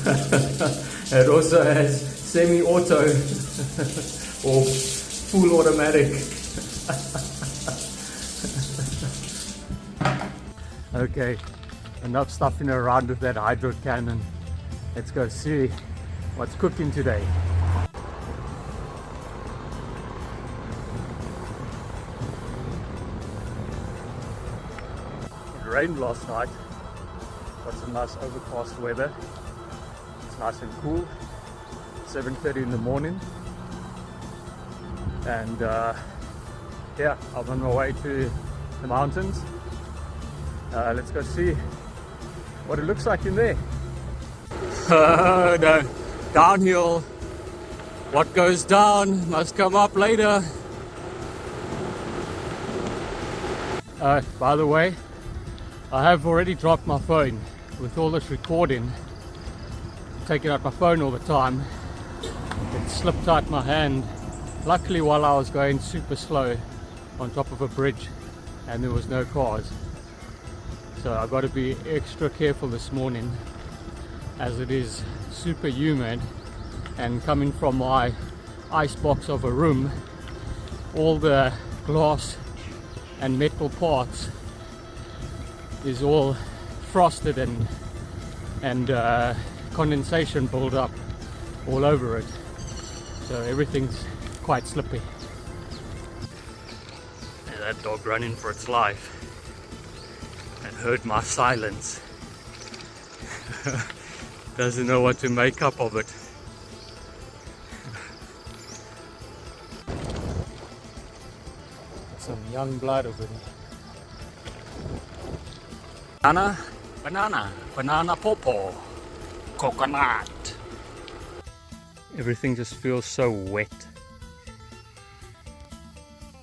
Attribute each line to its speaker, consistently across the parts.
Speaker 1: It also has semi-auto or full automatic. Okay, enough stuffing around with that hydro cannon. Let's go see what's cooking today. It rained last night. Got some nice overcast weather. It's nice and cool. 7:30 in the morning. And yeah, I'm on my way to the mountains. Let's go see what it looks like in there. No, downhill. What goes down must come up later. By the way, I have already dropped my phone. With all this recording, taking out my phone all the time, it slipped out my hand. Luckily, while I was going super slow on top of a bridge and there was no cars. So I've got to be extra careful this morning, as it is super humid, and coming from my ice box of a room, all the glass and metal parts is all frosted and condensation build up all over it, so everything's quite slippy. And that dog running for its life and heard my silence. Doesn't know what to make up of it. Some young blood over there. Banana, banana, banana popo, coconut. Everything just feels so wet.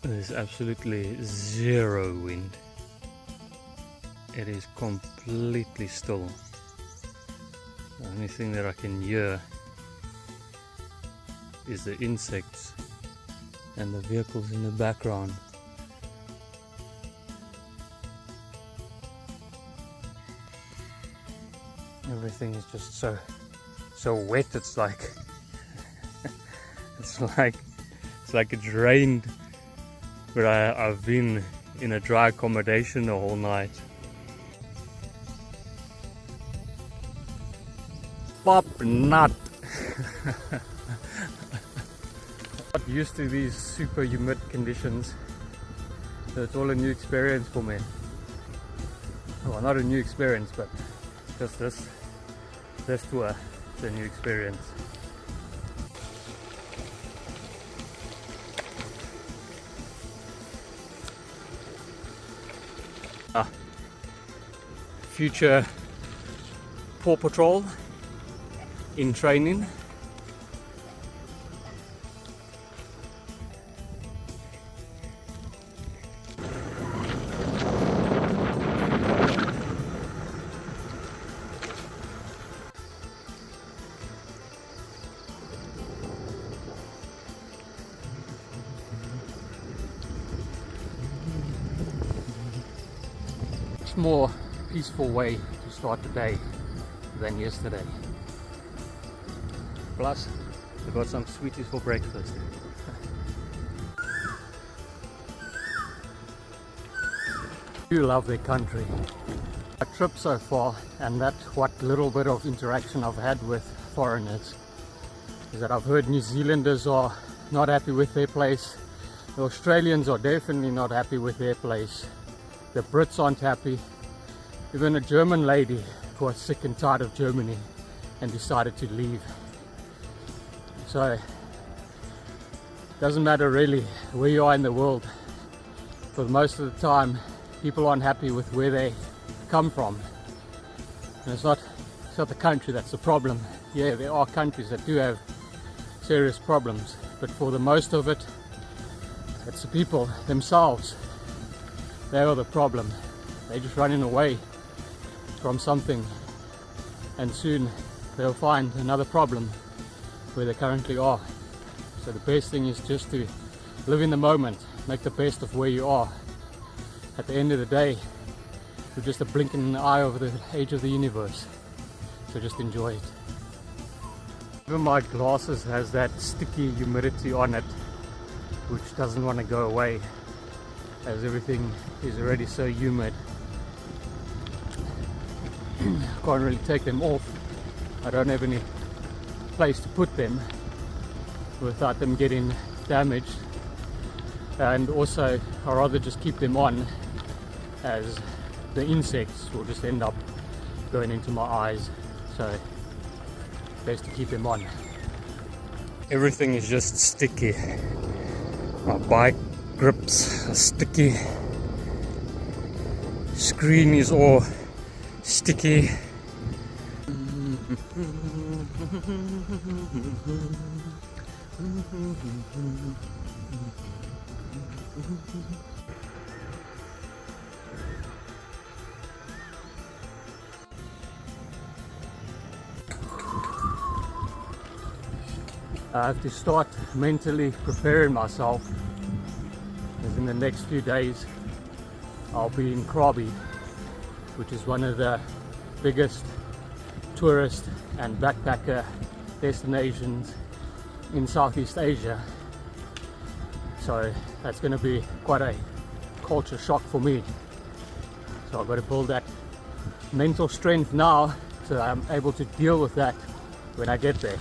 Speaker 1: There's absolutely zero wind. It is completely still. The only thing that I can hear is the insects and the vehicles in the background. Everything is just so wet. It's like it's like it's rained, but I've been in a dry accommodation the whole night. Pop nut. Not used to these super humid conditions, so it's all a new experience for me. Well, not a new experience, but just this tour is a new experience. Future Paw Patrol in training. Much more peaceful way to start the day than yesterday. Plus, we got some sweeties for breakfast. I do love their country. A trip so far, and that what little bit of interaction I've had with foreigners, is that I've heard New Zealanders are not happy with their place. The Australians are definitely not happy with their place. The Brits aren't happy. Even a German lady who was sick and tired of Germany and decided to leave. So it doesn't matter really where you are in the world. For most of the time, people aren't happy with where they come from. And it's not the country that's the problem. Yeah, there are countries that do have serious problems, but for the most of it, it's the people themselves. They are the problem. They're just running away from something, and soon they'll find another problem where they currently are. So the best thing is just to live in the moment, make the best of where you are. At the end of the day, you're just a blink in the eye of the age of the universe. So just enjoy it. Even my glasses has that sticky humidity on it, which doesn't want to go away as everything is already so humid. Can't really take them off. I don't have any place to put them without them getting damaged, and also I'd rather just keep them on, as the insects will just end up going into my eyes, so best to keep them on. Everything is just sticky. My bike grips are sticky, screen is all sticky. I have to start mentally preparing myself, as in the next few days I'll be in Krabi, which is one of the biggest tourist and backpacker destinations in Southeast Asia. So that's going to be quite a culture shock for me. So I've got to build that mental strength now so I'm able to deal with that when I get there.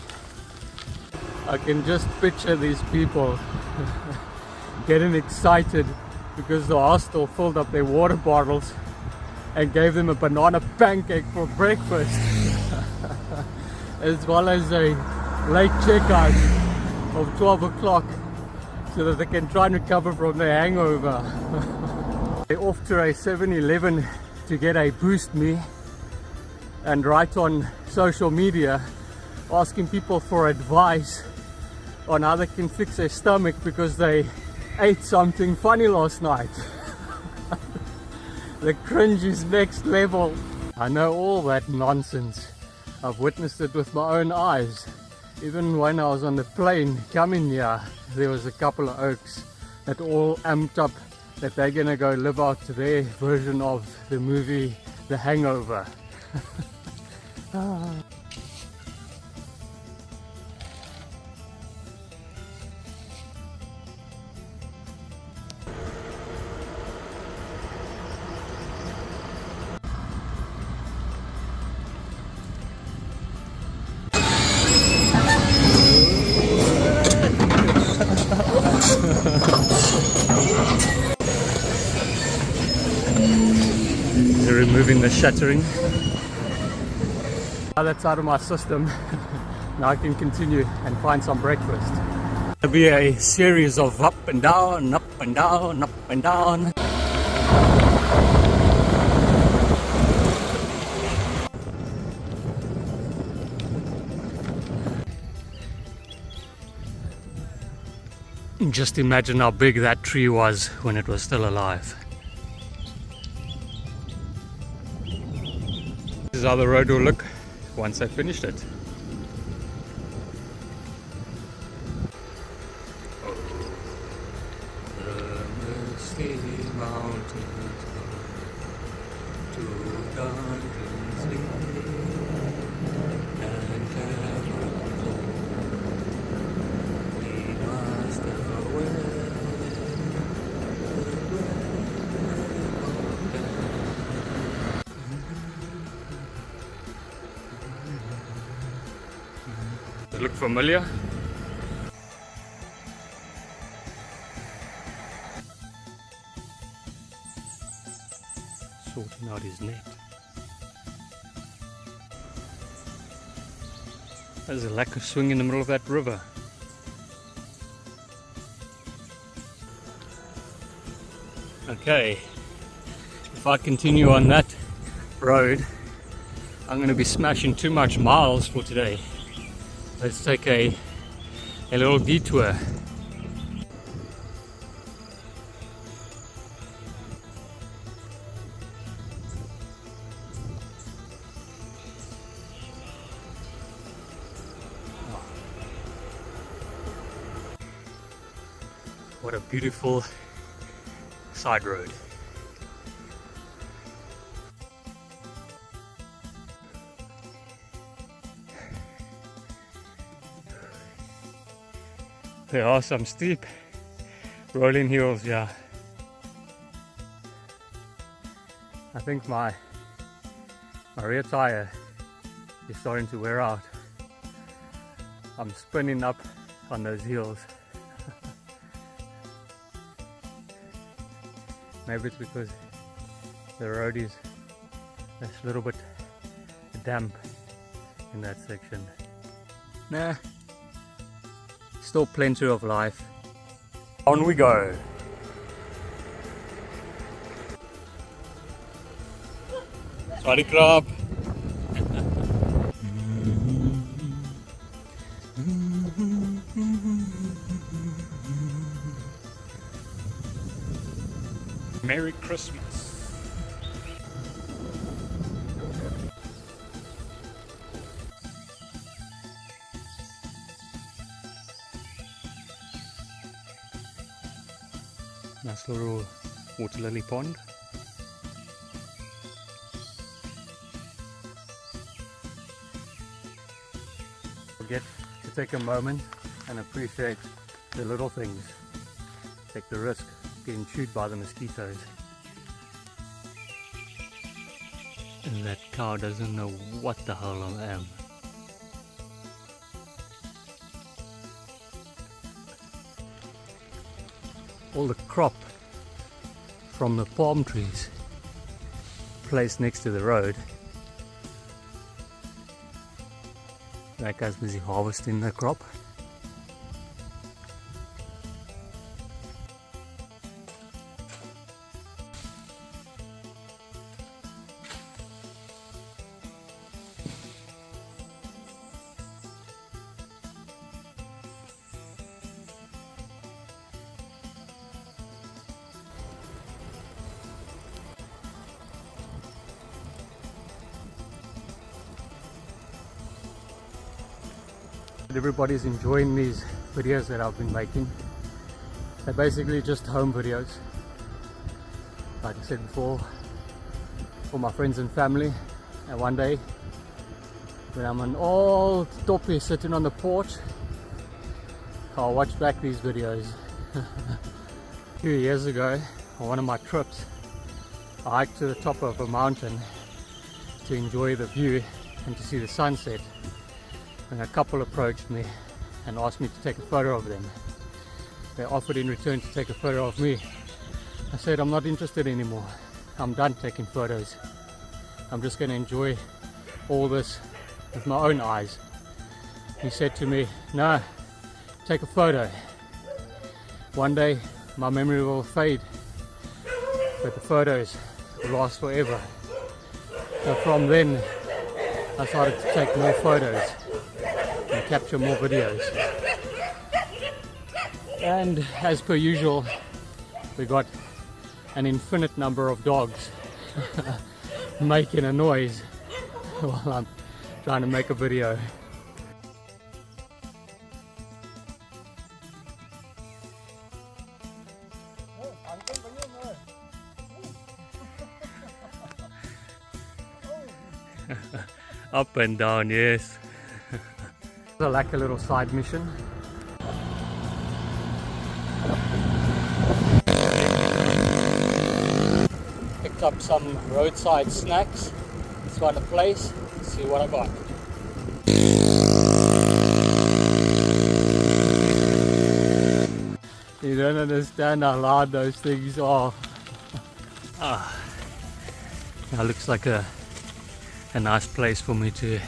Speaker 1: I can just picture these people getting excited because the hostel filled up their water bottles and gave them a banana pancake for breakfast, as well as a late checkout of 12 o'clock so that they can try and recover from their hangover. They're off to a 7-Eleven to get a Boost Me and write on social media asking people for advice on how they can fix their stomach because they ate something funny last night. The cringe is next level. I know all that nonsense. I've witnessed it with my own eyes. Even when I was on the plane coming here, there was a couple of oaks that all amped up that they're gonna go live out their version of the movie The Hangover. They're removing the shuttering. Now that's out of my system. Now I can continue and find some breakfast. There'll be a series of up and down, up and down, up and down. Just imagine how big that tree was when it was still alive. This is how the road will look once I finished it. Does it look familiar? Sorting out his net. There's a lack of swing in the middle of that river. Okay, if I continue on that road, I'm going to be smashing too much miles for today. Let's take a little detour. What a beautiful side road. There are some steep rolling hills, yeah. I think my rear tire is starting to wear out. I'm spinning up on those hills. Maybe it's because the road is a little bit damp in that section. Nah, still plenty of life. On we go. Sorry, crab. Merry Christmas. Nice little water lily pond. Forget to take a moment and appreciate the little things. Take the risk of getting chewed by the mosquitoes. And that cow doesn't know what the hell I am. All the crop from the palm trees placed next to the road. That guy's busy harvesting the crop. Everybody's enjoying these videos that I've been making. They're basically just home videos, like I said before, for my friends and family. And one day when I'm an old toppy sitting on the porch, I'll watch back these videos. A few years ago, on one of my trips, I hiked to the top of a mountain to enjoy the view and to see the sunset. And a couple approached me and asked me to take a photo of them. They offered in return to take a photo of me. I said, I'm not interested anymore. I'm done taking photos. I'm just going to enjoy all this with my own eyes. He said to me, no, take a photo. One day my memory will fade, but the photos will last forever. So from then I started to take more photos and capture more videos. And as per usual, we got an infinite number of dogs making a noise while I'm trying to make a video. Up and down, yes. I like a little side mission. Picked up some roadside snacks. Let's find a place, see what I got. You don't understand how loud those things are. Now looks like a nice place for me to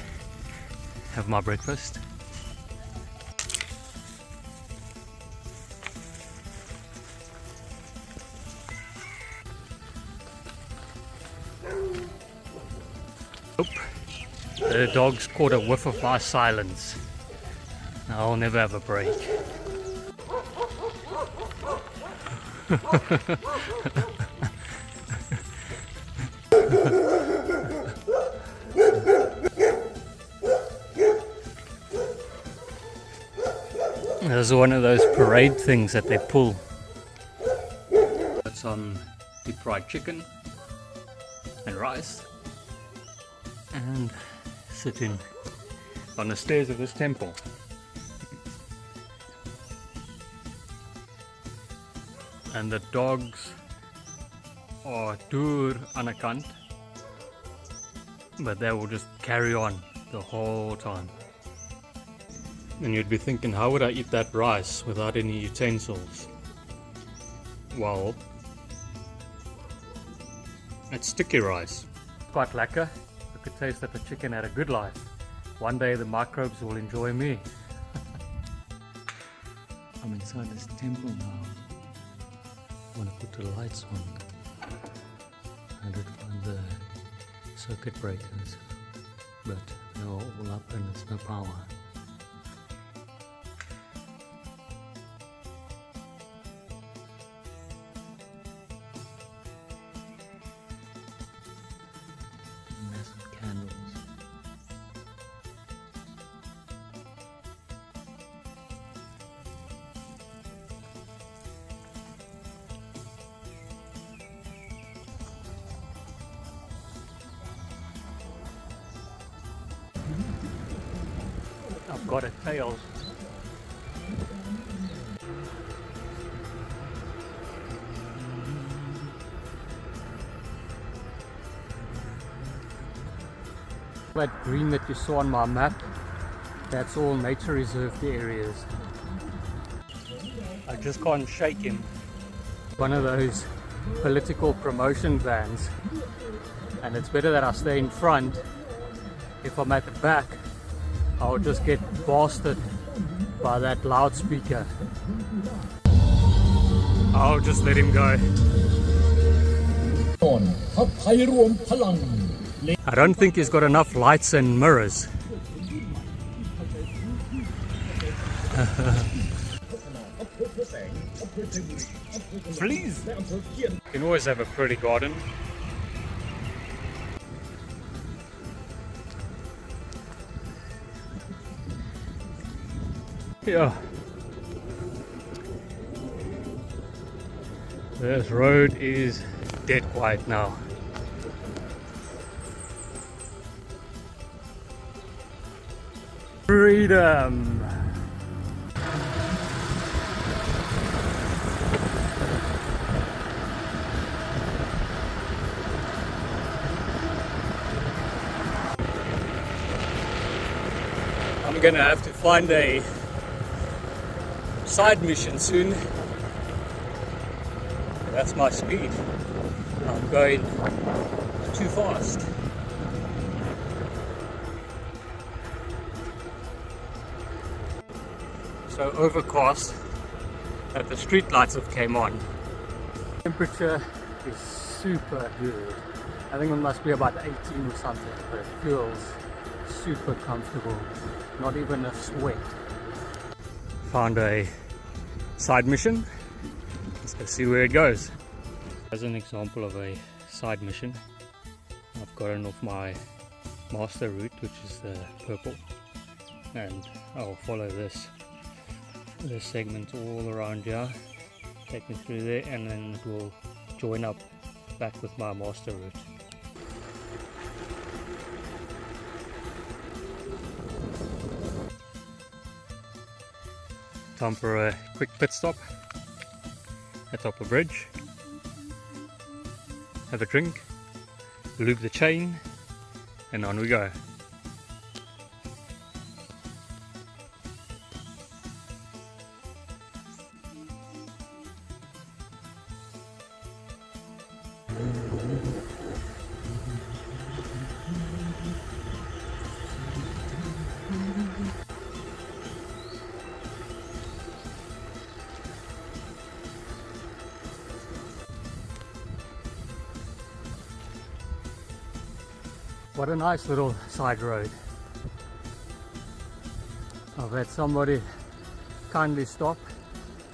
Speaker 1: have my breakfast. Oop. The dogs caught a whiff of my silence. I'll never have a break. There's one of those parade things that they pull. Got some deep fried chicken and rice, and sitting on the stairs of this temple. and the dogs are dur aan the kant, but they will just carry on the whole time. And you'd be thinking, how would I eat that rice without any utensils? Well, it's sticky rice. Quite lekker. I could taste that the chicken had a good life. One day the microbes will enjoy me. I'm inside this temple now. I want to put the lights on. I did find the circuit breakers, but they're all up and there's no power. Massive candles. I've got a tail. That green that you saw on my map, that's all nature reserved areas. I just can't shake him. One of those political promotion vans, and it's better that I stay in front. If I'm at the back, I'll just get blasted by that loudspeaker. I'll just let him go. I don't think he's got enough lights and mirrors. Please! You can always have a pretty garden. Yeah. This road is dead quiet now. Freedom! I'm gonna have to find a side mission soon. That's my speed. I'm going too fast. So overcast that the street lights have came on. Temperature is super good. I think it must be about 18 or something, but it feels super comfortable. Not even a sweat. Found a side mission. Let's go see where it goes. As an example of a side mission, I've gotten off my master route, which is the purple, and I'll follow this segment all around here, take me through there, and then it will join up back with my master route. Time for a quick pit stop at Upper Bridge, have a drink, lube the chain, and on we go. What a nice little side road. I've had somebody kindly stop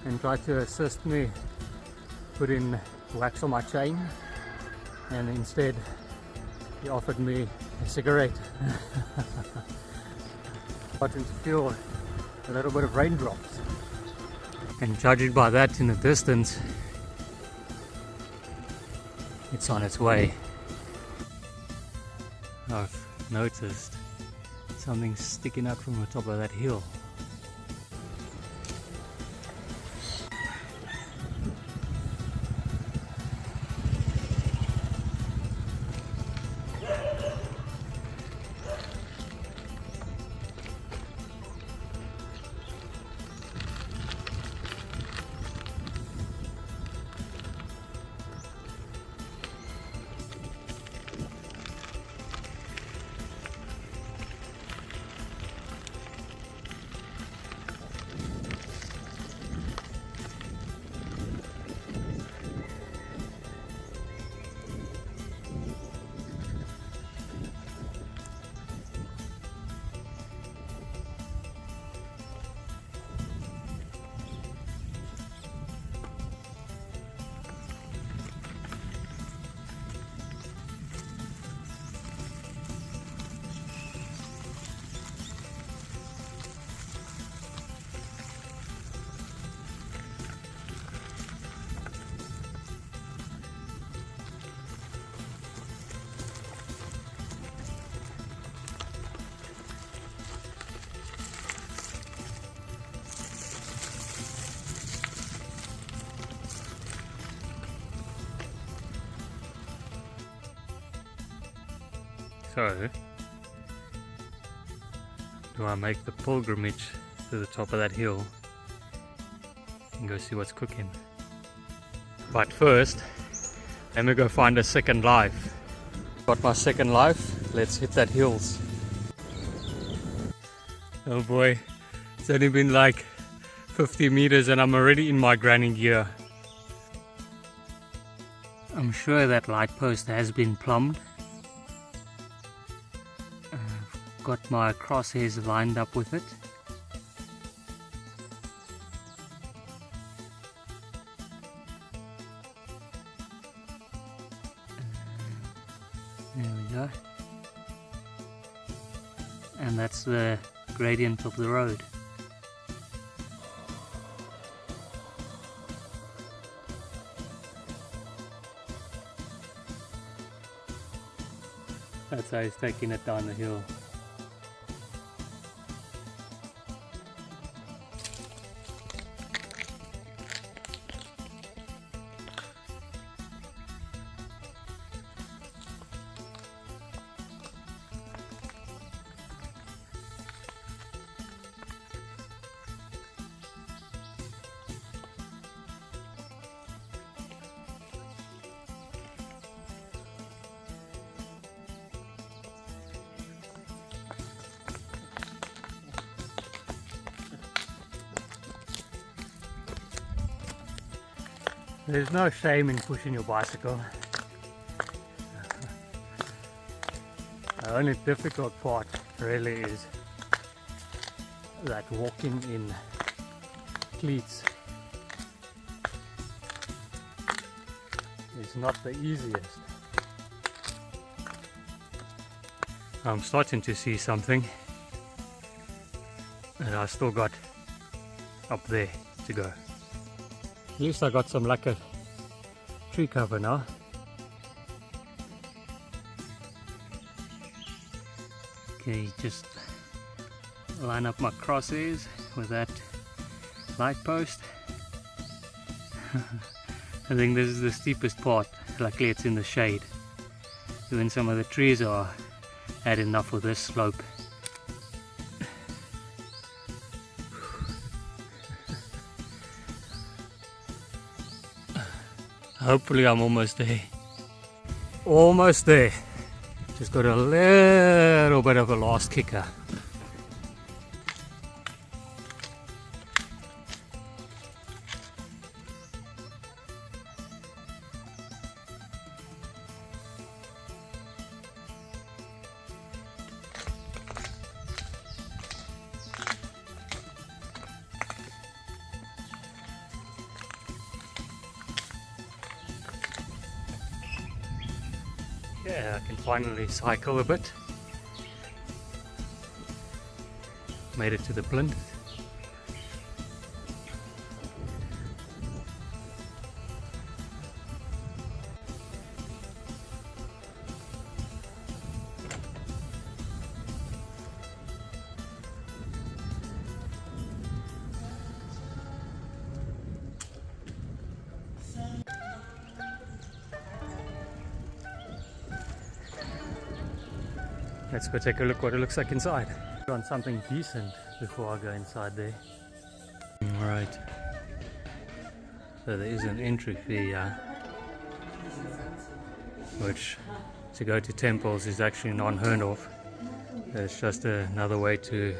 Speaker 1: and try to assist me putting wax on my chain, and instead he offered me a cigarette. Starting to feel a little bit of raindrops, and judging by that in the distance, it's on its way. I've noticed something sticking out from the top of that hill. So, do I make the pilgrimage to the top of that hill and go see what's cooking? But first, let me go find a second life. Got my second life, let's hit that hills. Oh boy, it's only been like 50 meters and I'm already in my granny gear. I'm sure that light post has been plumbed. I've got my crosshairs lined up with it. There we go. And that's the gradient of the road. That's how he's taking it down the hill. There's no shame in pushing your bicycle. The only difficult part really is that walking in cleats is not the easiest. I'm starting to see something, and I still got up there to go. At least I got some like a tree cover now. Okay, just line up my crosshairs with that light post. I think this is the steepest part. Luckily it's in the shade. Even some of the trees are had enough of this slope. Hopefully I'm almost there. Almost there. Just got a little bit of a last kicker. Yeah, I can finally cycle a bit. Made it to the plinth. Let's go take a look what it looks like inside. I want something decent before I go inside there. Alright. So there is an entry fee, which to go to temples is actually non-heard of. It's just another way to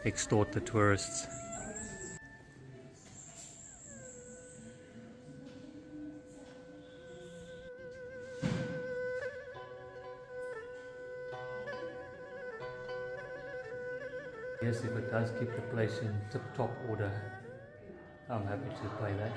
Speaker 1: extort the tourists. Yes, if it does keep the place in tip-top order, I'm happy to pay that.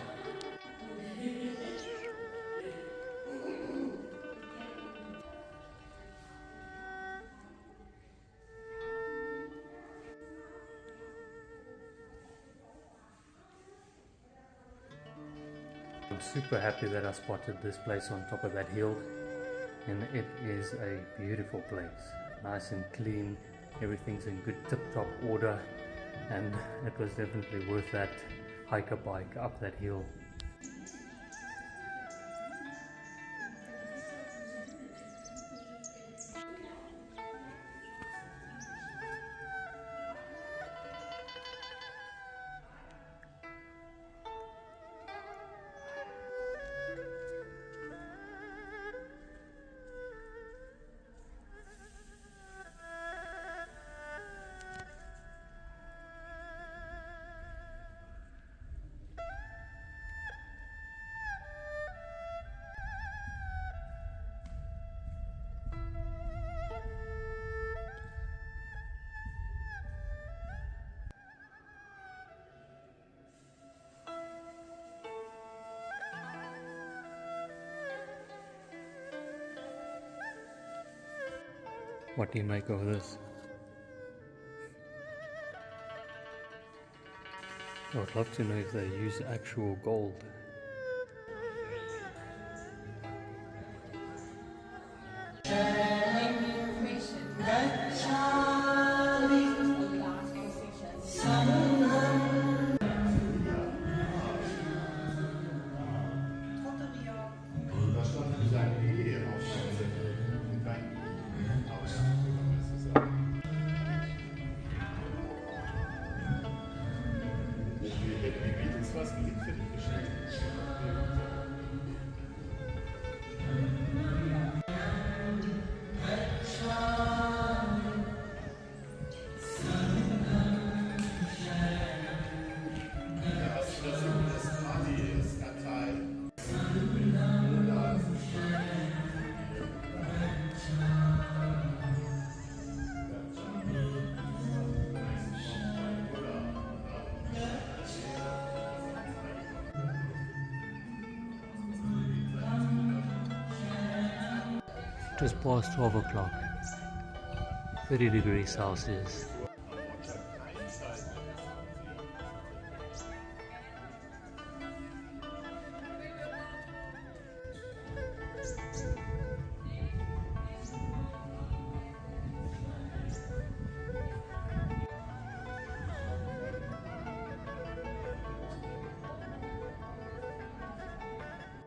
Speaker 1: I'm super happy that I spotted this place on top of that hill, and it is a beautiful place. Nice and clean. Everything's in good tip-top order, and it was definitely worth that hiker bike up that hill. What do you make of this? I would love to know if they use actual gold. Just past 12 o'clock, 30 degrees Celsius.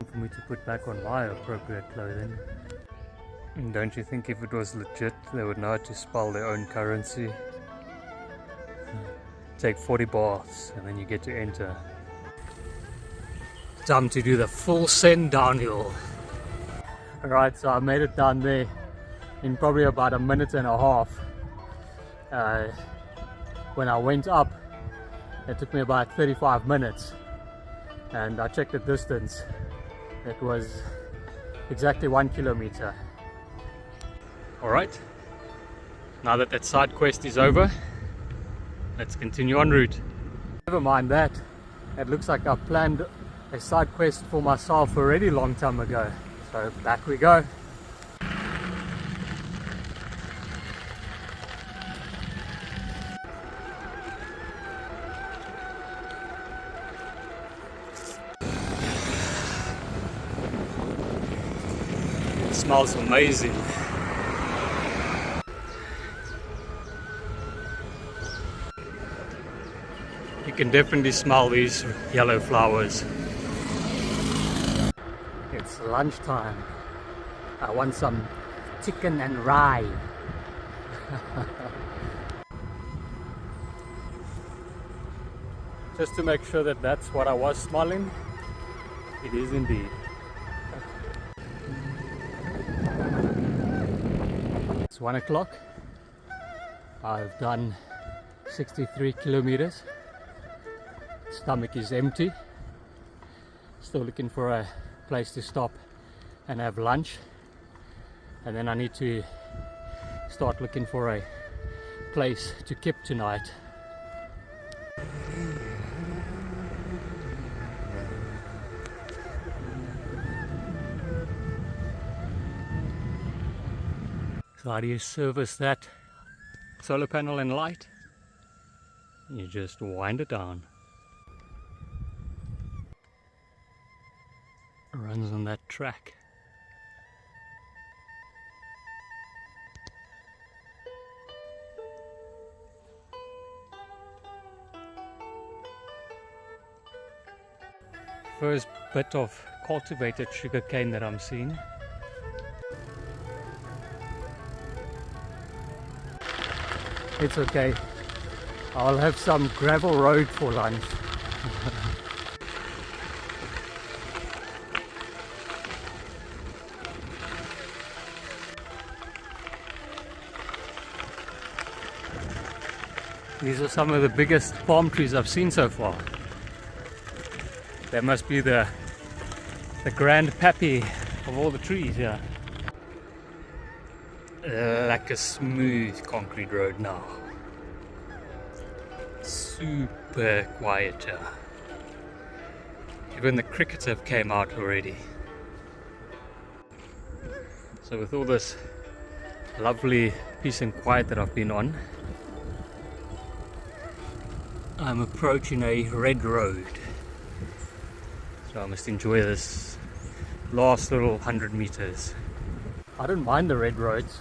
Speaker 1: For me to put back on my appropriate clothing. And don't you think if it was legit, they would know how to spell their own currency? Take 40 baths and then you get to enter. Time to do the full send downhill. Alright, so I made it down there in probably about a minute and a half. When I went up, it took me about 35 minutes. And I checked the distance. It was exactly 1 kilometer. Alright, now that that side quest is over, let's continue en route. Never mind that, it looks like I've planned a side quest for myself already a long time ago. So back we go. It smells amazing. You can definitely smell these yellow flowers. It's lunchtime. I want some chicken and rye. Just to make sure that that's what I was smelling, it is indeed. It's 1 o'clock. I've done 63 kilometers. Stomach is empty. Still looking for a place to stop and have lunch, and then I need to start looking for a place to camp tonight. So how do you service that solar panel and light? You just wind it down. Runs on that track. First bit of cultivated sugarcane that I'm seeing. It's okay. I'll have some gravel road for lunch. These are some of the biggest palm trees I've seen so far. They must be the grandpappy of all the trees here. Like a smooth concrete road now. Super quiet here. Even the crickets have came out already. So with all this lovely peace and quiet that I've been on. I'm approaching a red road, so I must enjoy this last little 100 meters. I don't mind the red roads.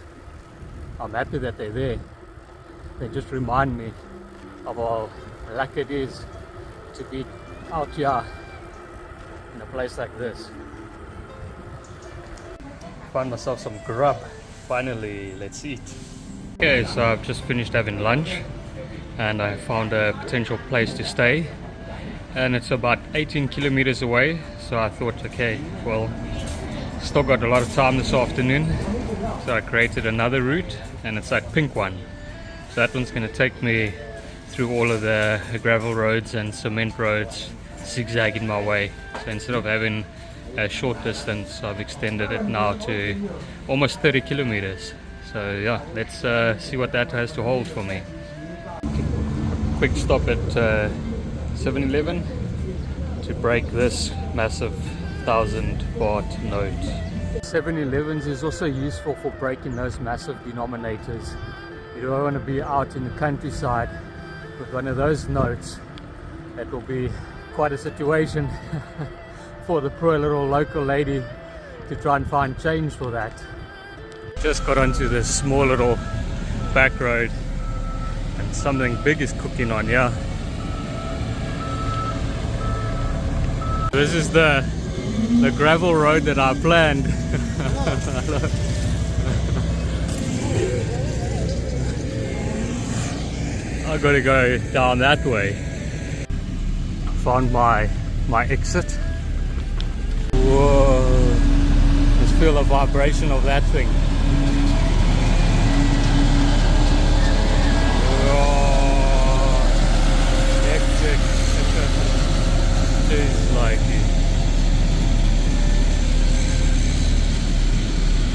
Speaker 1: I'm happy that they're there. They just remind me of how lucky it is to be out here in a place like this. Find myself some grub. Finally, let's eat. Okay, so I've just finished having lunch and I found a potential place to stay, and it's about 18 kilometers away. So I thought, okay, well, still got a lot of time this afternoon, so I created another route, and it's that pink one. So that one's going to take me through all of the gravel roads and cement roads, zigzagging my way. So instead of having a short distance, I've extended it now to almost 30 kilometers. So yeah, let's see what that has to hold for me. Quick stop at 7-Eleven to break this massive 1,000 baht note. 7-Elevens is also useful for breaking those massive denominators. You don't want to be out in the countryside with one of those notes. That will be quite a situation for the poor little local lady to try and find change for that. Just got onto this small little back road and something big is cooking on here. This is the gravel road that I planned. I gotta go down that way. I found my exit. Whoa! Just feel the vibration of that thing. Whoa! Hectic. Jeez, like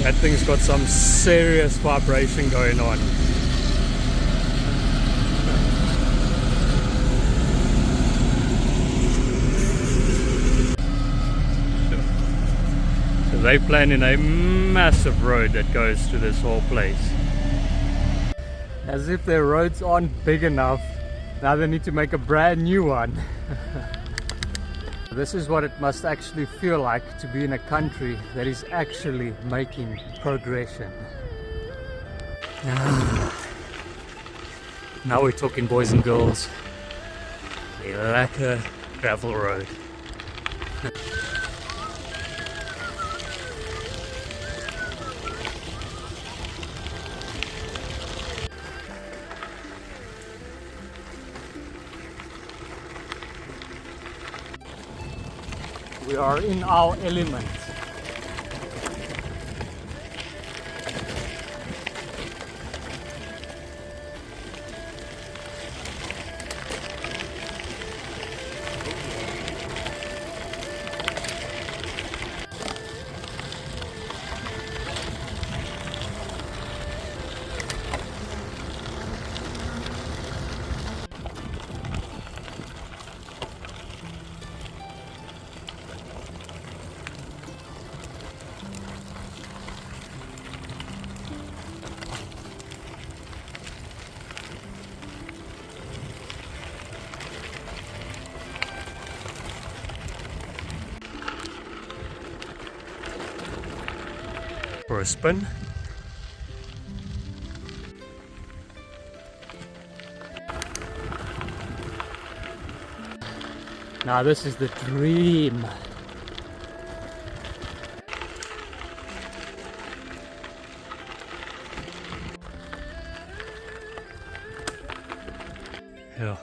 Speaker 1: that thing's got some serious vibration going on. So they planning a massive road that goes to this whole place. As if their roads aren't big enough, now they need to make a brand new one. This is what it must actually feel like to be in a country that is actually making progression. Now we're talking, boys and girls. A lekker gravel road. We are in our element. For a spin. Now this is the dream. Yeah.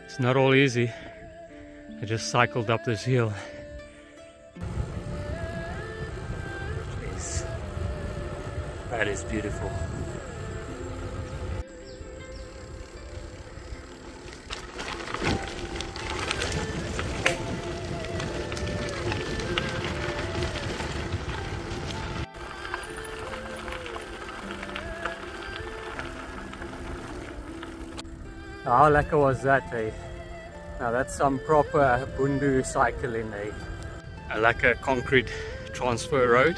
Speaker 1: It's not all easy. I just cycled up this hill. Jeez. That is beautiful. How lekker was that, eh? Now that's some proper Bundu cycling, eh? A lekker concrete transfer road.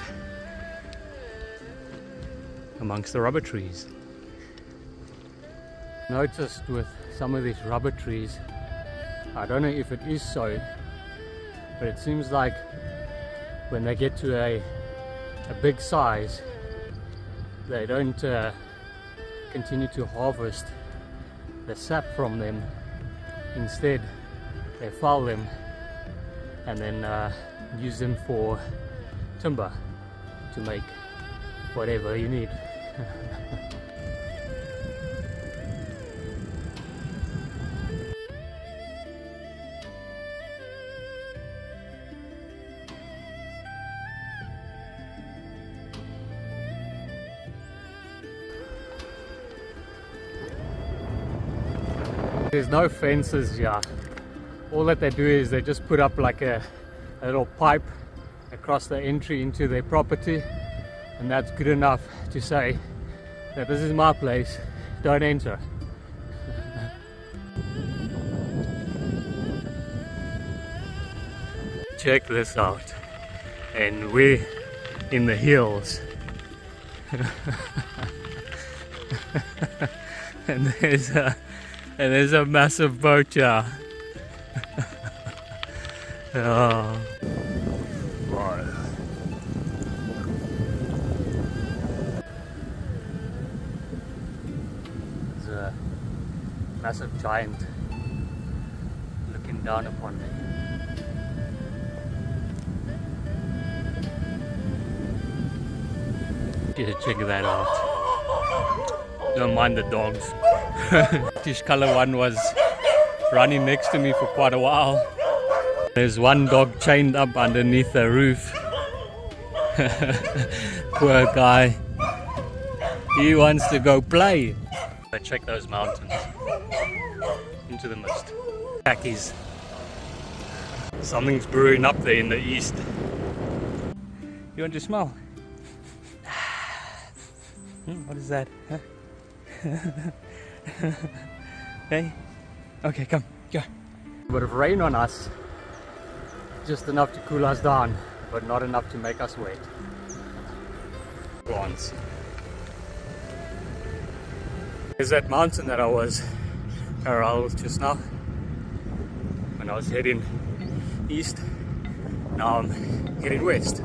Speaker 1: amongst the rubber trees. Noticed with some of these rubber trees, I don't know if it is so, but it seems like when they get to a big size, they don't continue to harvest the sap from them. Instead, they fell them and then use them for timber to make whatever you need. There's no fences here. All that they do is they just put up like a little pipe across the entry into their property, and that's good enough to say that this is my place, don't enter. Check this out, and we're in the hills. And there's a massive boat here. Oh. Wow. There's a massive giant looking down upon me. Yeah, check that out. Don't mind the dogs. This color one was running next to me for quite a while. There's one dog chained up underneath the roof. Poor guy. He wants to go play. Let's check those mountains. Into the mist. Khakis. Something's brewing up there in the east. You want to smell? What is that? Huh? Hey? Okay, come, go. A bit of rain on us. Just enough to cool us down, but not enough to make us wet. Plants. There's that mountain that I was around just now when I was heading east. Now I'm heading west.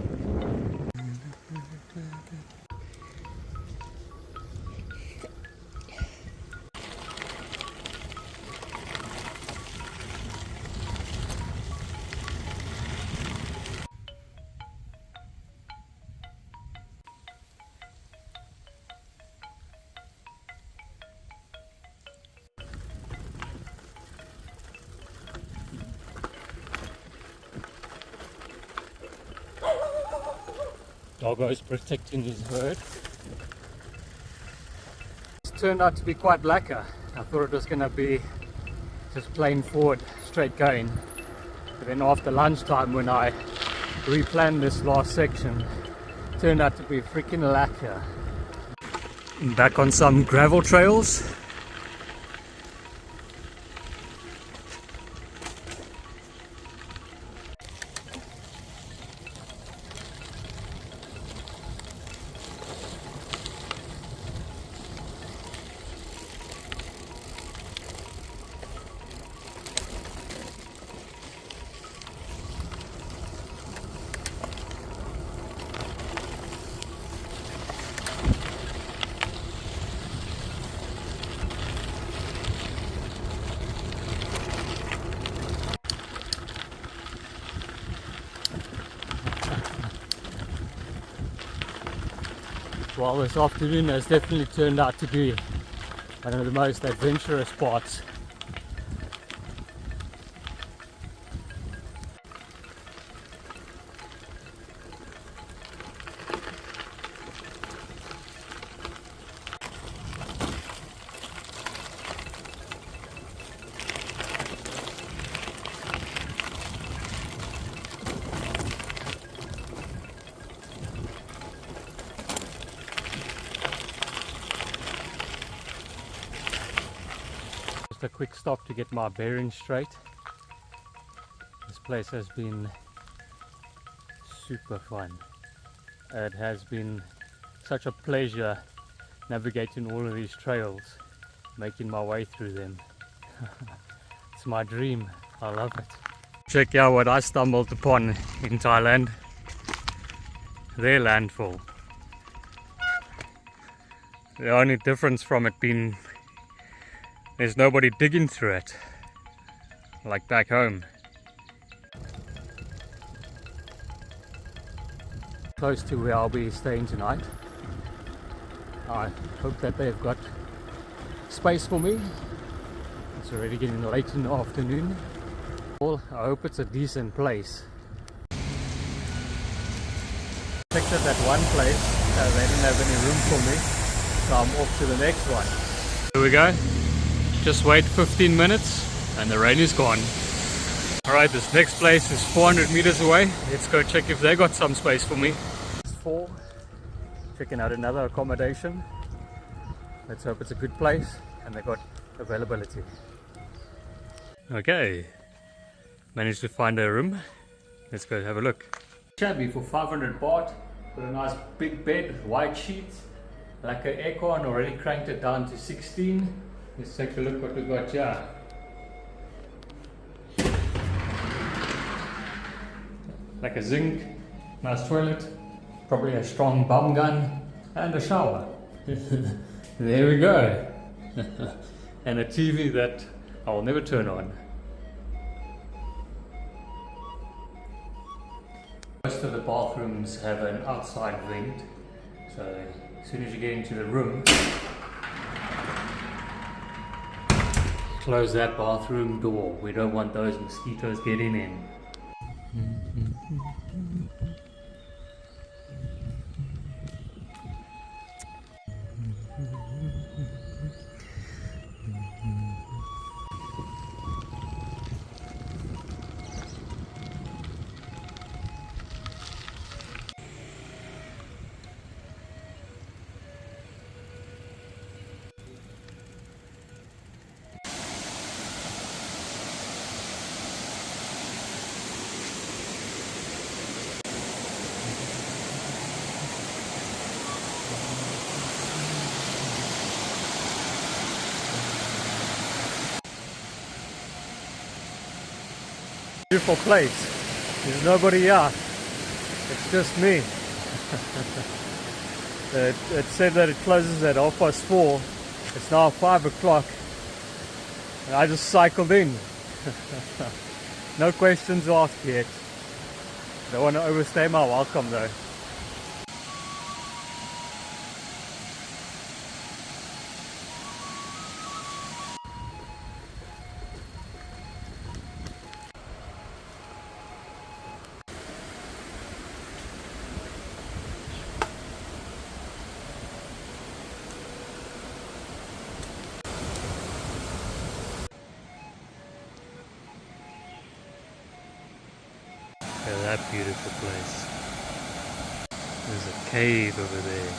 Speaker 1: Doggo's protecting his herd. It turned out to be quite lacquer. I thought it was going to be just plain forward, straight going. But then after lunchtime, when I replanned this last section, it turned out to be freaking lacquer. Back on some gravel trails. Well, this afternoon has definitely turned out to be one of the most adventurous parts. Just a quick stop to get my bearings straight. This place has been super fun. It has been such a pleasure navigating all of these trails, making my way through them. It's my dream. I love it. Check out what I stumbled upon in Thailand. Their landfall. The only difference from it being there's nobody digging through it like back home. Close to where I'll be staying tonight. I hope that they've got space for me. It's already getting late in the afternoon. Well, I hope it's a decent place. Checked at that one place, they didn't have any room for me, so I'm off to the next one. Here we go. Just wait 15 minutes and the rain is gone. Alright, this next place is 400 meters away. Let's go check if they got some space for me. It's 4. Checking out another accommodation. Let's hope it's a good place and they got availability. Okay, managed to find a room. Let's go have a look. Shabby for 500 baht. Got a nice big bed, white sheets, like an aircon, already cranked it down to 16. Let's take a look what we got here. Like a zinc, nice toilet, probably a strong bum gun, and a shower. There we go. And a TV that I will never turn on. Most of the bathrooms have an outside vent, so as soon as you get into the room, close that bathroom door. We don't want those mosquitoes getting in. Beautiful place. There's nobody here. It's just me. It said that it closes at 4:30. It's now 5 o'clock. And I just cycled in. No questions asked yet. Don't want to overstay my welcome though. Look at that beautiful place. There's a cave over there.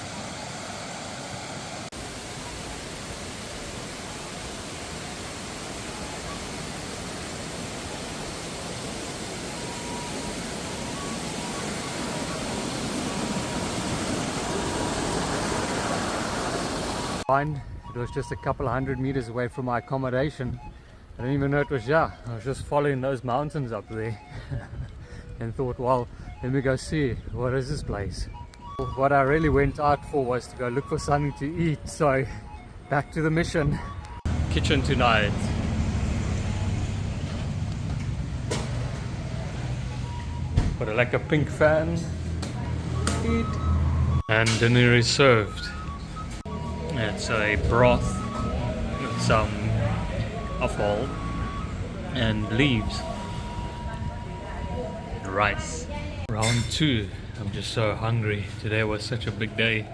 Speaker 1: Fine. It was just a couple of 100 meters away from my accommodation. I didn't even know it was here. I was just following those mountains up there. And thought, well, let me go see what is this place. What I really went out for was to go look for something to eat, so back to the mission. Kitchen tonight. Got like a pink fan. Eat. And dinner is served. It's a broth with some offal and leaves. Rice. Round 2. I'm just so hungry. Today was such a big day.